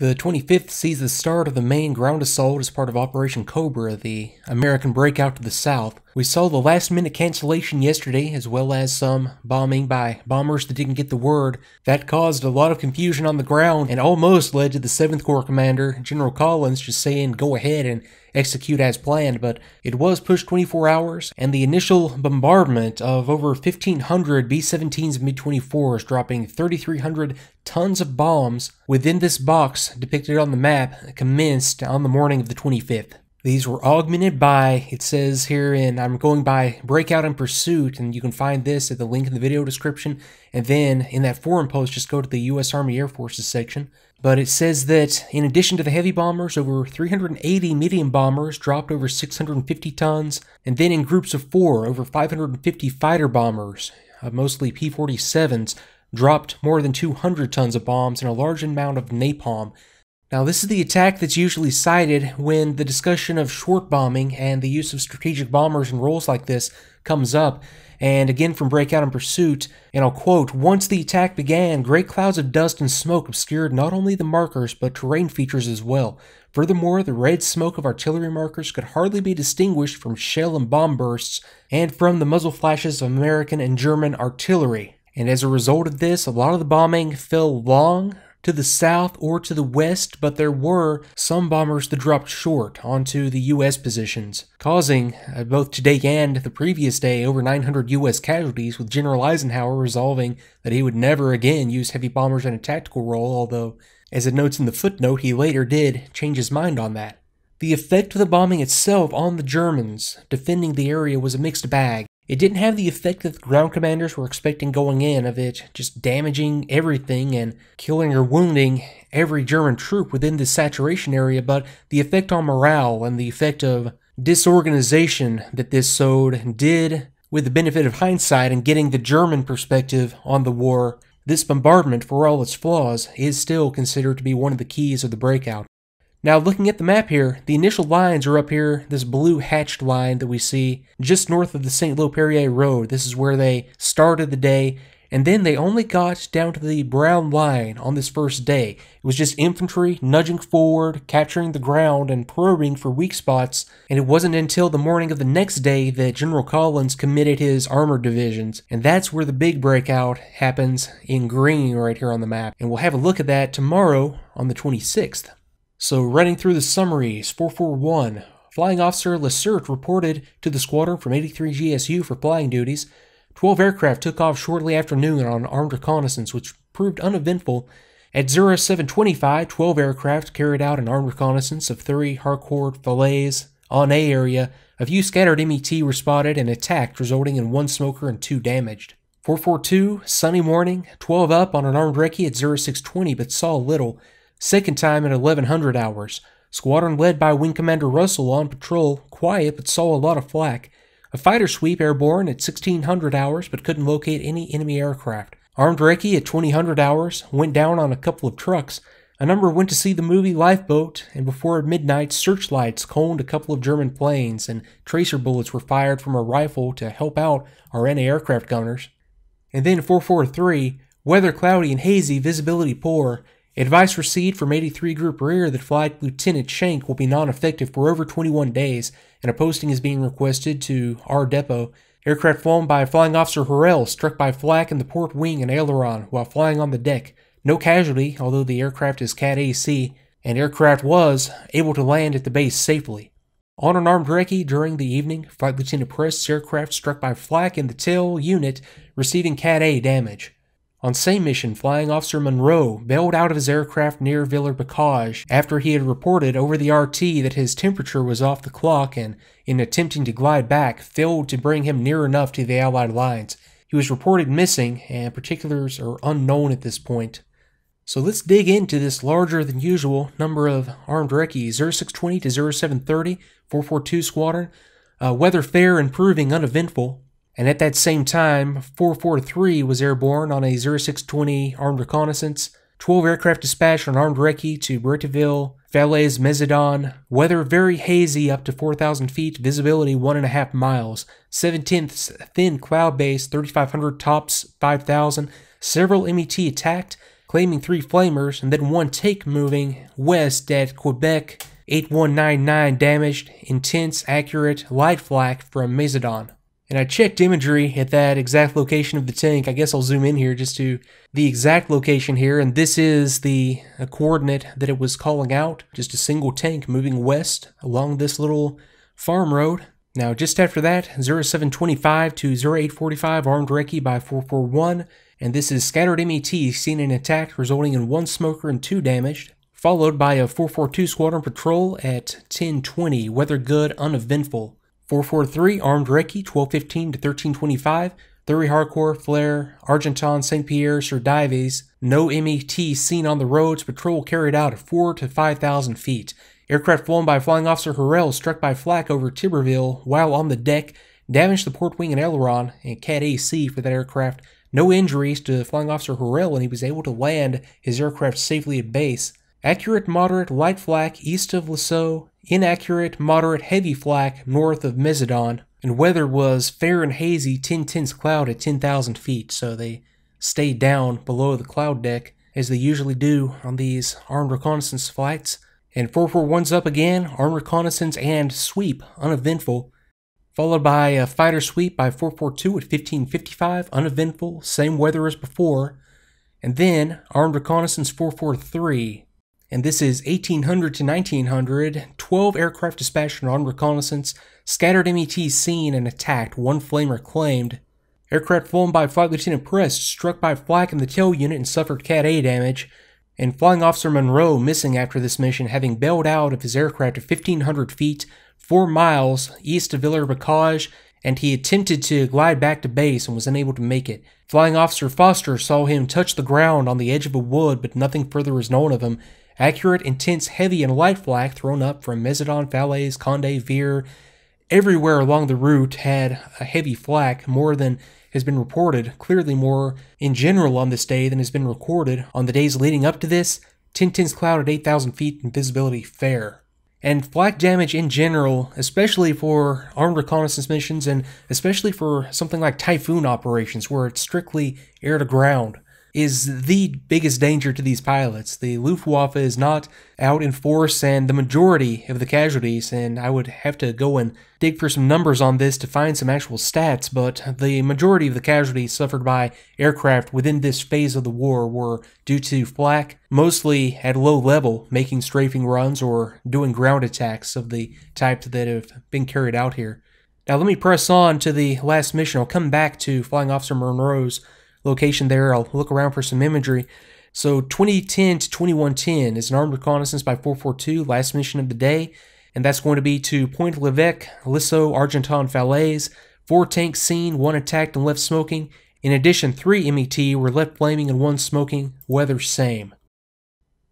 The 25th sees the start of the main ground assault as part of Operation Cobra, the American breakout to the south. We saw the last-minute cancellation yesterday, as well as some bombing by bombers that didn't get the word. That caused a lot of confusion on the ground and almost led to the 7th Corps commander, General Collins, just saying go ahead and execute as planned, but it was pushed 24 hours, and the initial bombardment of over 1,500 B-17s and MiG-24s, dropping 3,300 tons of bombs within this box depicted on the map, commenced on the morning of the 25th. These were augmented by, it says here I'm going by Breakout and Pursuit, and you can find this at the link in the video description, and then in that forum post, just go to the U.S. Army Air Forces section. But it says that in addition to the heavy bombers, over 380 medium bombers dropped over 650 tons, and then in groups of 4, over 550 fighter bombers, mostly P-47s, dropped more than 200 tons of bombs and a large amount of napalm. Now, this is the attack that's usually cited when the discussion of short bombing and the use of strategic bombers in roles like this comes up. And again from Breakout and Pursuit, and I'll quote, "Once the attack began, great clouds of dust and smoke obscured not only the markers, but terrain features as well. Furthermore, the red smoke of artillery markers could hardly be distinguished from shell and bomb bursts, and from the muzzle flashes of American and German artillery. And as a result of this, a lot of the bombing fell long to the south or to the west, but there were some bombers that dropped short onto the U.S. positions, causing, both today and the previous day, over 900 U.S. casualties, with General Eisenhower resolving that he would never again use heavy bombers in a tactical role, although, as it notes in the footnote, he later did change his mind on that. The effect of the bombing itself on the Germans defending the area was a mixed bag. It didn't have the effect that the ground commanders were expecting going in, of it just damaging everything and killing or wounding every German troop within this saturation area, but the effect on morale and the effect of disorganization that this sowed did, with the benefit of hindsight and getting the German perspective on the war, this bombardment, for all its flaws, is still considered to be one of the keys of the breakout. Now, looking at the map here, the initial lines are up here, this blue hatched line that we see just north of the St. Lô-Perrier Road. This is where they started the day, and then they only got down to the brown line on this first day. It was just infantry nudging forward, capturing the ground, and probing for weak spots, and it wasn't until the morning of the next day that General Collins committed his armored divisions, and that's where the big breakout happens in green right here on the map, and we'll have a look at that tomorrow on the 26th. So, running through the summaries, 441, Flying Officer Lessert reported to the squadron from 83 GSU for flying duties. 12 aircraft took off shortly after noon on armed reconnaissance, which proved uneventful. At 0725, 12 aircraft carried out an armed reconnaissance of 3 Harcourt Falaise on A area. A few scattered MET were spotted and attacked, resulting in 1 smoker and 2 damaged. 442, sunny morning, 12 up on an armed recce at 0620, but saw little. Second time at 1100 hours. Squadron led by Wing Commander Russell on patrol, quiet but saw a lot of flak. A fighter sweep airborne at 1600 hours but couldn't locate any enemy aircraft. Armed recce at 2000 hours, went down on a couple of trucks. A number went to see the movie Lifeboat, and before midnight, searchlights coned a couple of German planes, and tracer bullets were fired from a rifle to help out our anti-aircraft gunners. And then 443, weather cloudy and hazy, visibility poor. Advice received from 83 Group Rear that Flight Lieutenant Schenk will be non-effective for over 21 days, and a posting is being requested to our depot. Aircraft flown by Flying Officer Harrell struck by flak in the port wing and aileron while flying on the deck. No casualty, although the aircraft is Cat AC, and aircraft was able to land at the base safely. On an armed recce during the evening, Flight Lieutenant Prest's aircraft struck by flak in the tail unit, receiving Cat A damage. On same mission, Flying Officer Monroe bailed out of his aircraft near Villers-Bocage after he had reported over the RT that his temperature was off the clock and, in attempting to glide back, failed to bring him near enough to the Allied lines. He was reported missing, and particulars are unknown at this point. So let's dig into this larger than usual number of armed recces, 0620 to 0730, 442 Squadron. Weather fair and proving uneventful. And at that same time, 443 was airborne on a 0620 armed reconnaissance. 12 aircraft dispatched on armed recce to Bretteville, Falaise, Mézidon. Weather very hazy up to 4,000 feet, visibility 1.5 miles. 7/10 thin cloud base, 3,500 tops, 5,000. Several MET attacked. claiming 3 flamers, and then 1 tank moving west at Quebec 8199 damaged, intense, accurate, light flak from Mazedon. And I checked imagery at that exact location of the tank. I guess I'll zoom in here just to the exact location here, and this is the coordinate that it was calling out. Just a single tank moving west along this little farm road. Now just after that, 0725 to 0845 armed recce by 441, and this is scattered MET seen in attack resulting in 1 smoker and 2 damaged, followed by a 442 squadron patrol at 1020, weather good, uneventful. 443 armed recce 1215 to 1325, 30 hardcore, flare, Argenton, St. Pierre, Sir Dives, no MET seen on the roads, patrol carried out at 4 to 5,000 feet. Aircraft flown by Flying Officer Harrell struck by flak over Tiberville while on the deck, damaged the port wing and aileron, and Cat AC for that aircraft. No injuries to Flying Officer Harrell, and he was able to land his aircraft safely at base. Accurate, moderate, light flak east of Lasso, inaccurate, moderate, heavy flak north of Mazedon, and weather was fair and hazy, 10/10 cloud at 10,000 feet, so they stayed down below the cloud deck, as they usually do on these armed reconnaissance flights. And 441's up again, armed reconnaissance and sweep, uneventful, followed by a fighter sweep by 442 at 1555, uneventful, same weather as before, and then armed reconnaissance 443. And this is 1800 to 1900, 12 aircraft dispatched on armed reconnaissance, scattered MET seen and attacked, 1 flamer claimed. Aircraft flown by Flight Lieutenant Prest struck by flak in the tail unit and suffered Cat A damage, and Flying Officer Monroe missing after this mission, having bailed out of his aircraft at 1,500 feet, 4 miles east of Villers-Bocage, and he attempted to glide back to base and was unable to make it. Flying Officer Foster saw him touch the ground on the edge of a wood, but nothing further is known of him. Accurate, intense, heavy, and light flak thrown up from Mazedon, Falaise, Condé, Vire. Everywhere along the route had a heavy flak, more than has been reported, clearly more in general on this day than has been recorded on the days leading up to this. 10/10 cloud at 8,000 feet and visibility fair. And flak damage in general, especially for armed reconnaissance missions and especially for something like Typhoon operations where it's strictly air to ground, is the biggest danger to these pilots. The Luftwaffe is not out in force, and the majority of the casualties, and I would have to go and dig for some numbers on this to find some actual stats, but the majority of the casualties suffered by aircraft within this phase of the war were due to flak, mostly at low level, making strafing runs or doing ground attacks of the type that have been carried out here. Now let me press on to the last mission. I'll come back to Flying Officer Monroe's location there. I'll look around for some imagery. So 2010 to 2110 is an armed reconnaissance by 442, last mission of the day, and that's going to be to Point L'Evêque, Lisso, Argenton, Falaise. 4 tanks seen, 1 attacked and left smoking. In addition, 3 MET were left flaming and 1 smoking, weather same.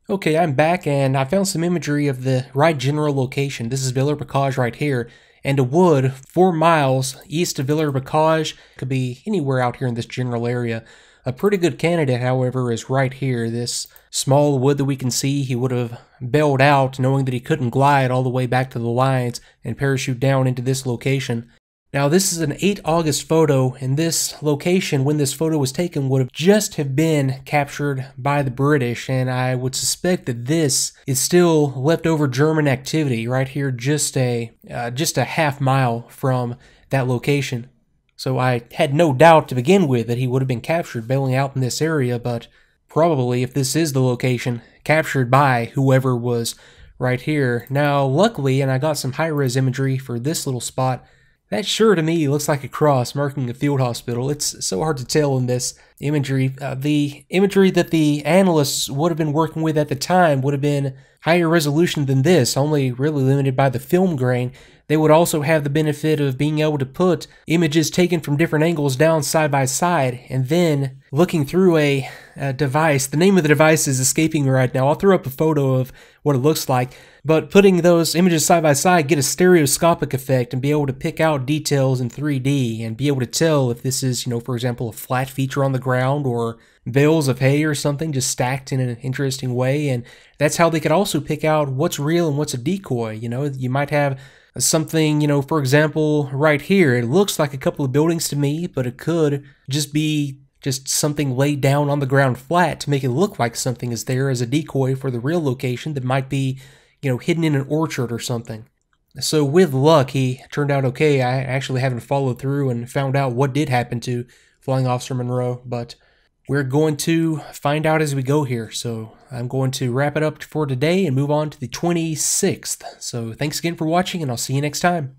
Okay, I'm back and I found some imagery of the right general location. This is Villers-Bocage right here, and a wood 4 miles east of Villers-Bocage. Could be anywhere out here in this general area. A pretty good candidate, however, is right here. This small wood that we can see, he would have bailed out knowing that he couldn't glide all the way back to the lines and parachute down into this location. Now this is an 8 August photo, and this location, when this photo was taken, would have just have been captured by the British, and I would suspect that this is still leftover German activity right here, just a half mile from that location. So I had no doubt to begin with that he would have been captured bailing out in this area, but probably, if this is the location, captured by whoever was right here. Now luckily, and I got some high-res imagery for this little spot, that sure to me looks like a cross marking a field hospital. It's so hard to tell in this imagery. The imagery that the analysts would have been working with at the time would have been higher resolution than this, only really limited by the film grain. They would also have the benefit of being able to put images taken from different angles down side by side, and then looking through a device. The name of the device is escaping me right now. I'll throw up a photo of what it looks like. But putting those images side by side, get a stereoscopic effect and be able to pick out details in 3D and be able to tell if this is, for example, a flat feature on the ground or bales of hay or something just stacked in an interesting way. And that's how they could also pick out what's real and what's a decoy. You might have something, for example, right here. It looks like a couple of buildings to me, but it could just be just something laid down on the ground flat to make it look like something is there as a decoy for the real location that might be, hidden in an orchard or something. So with luck, he turned out okay. I actually haven't followed through and found out what did happen to Flying Officer Monroe, but we're going to find out as we go here. So I'm going to wrap it up for today and move on to the 26th. So thanks again for watching, and I'll see you next time.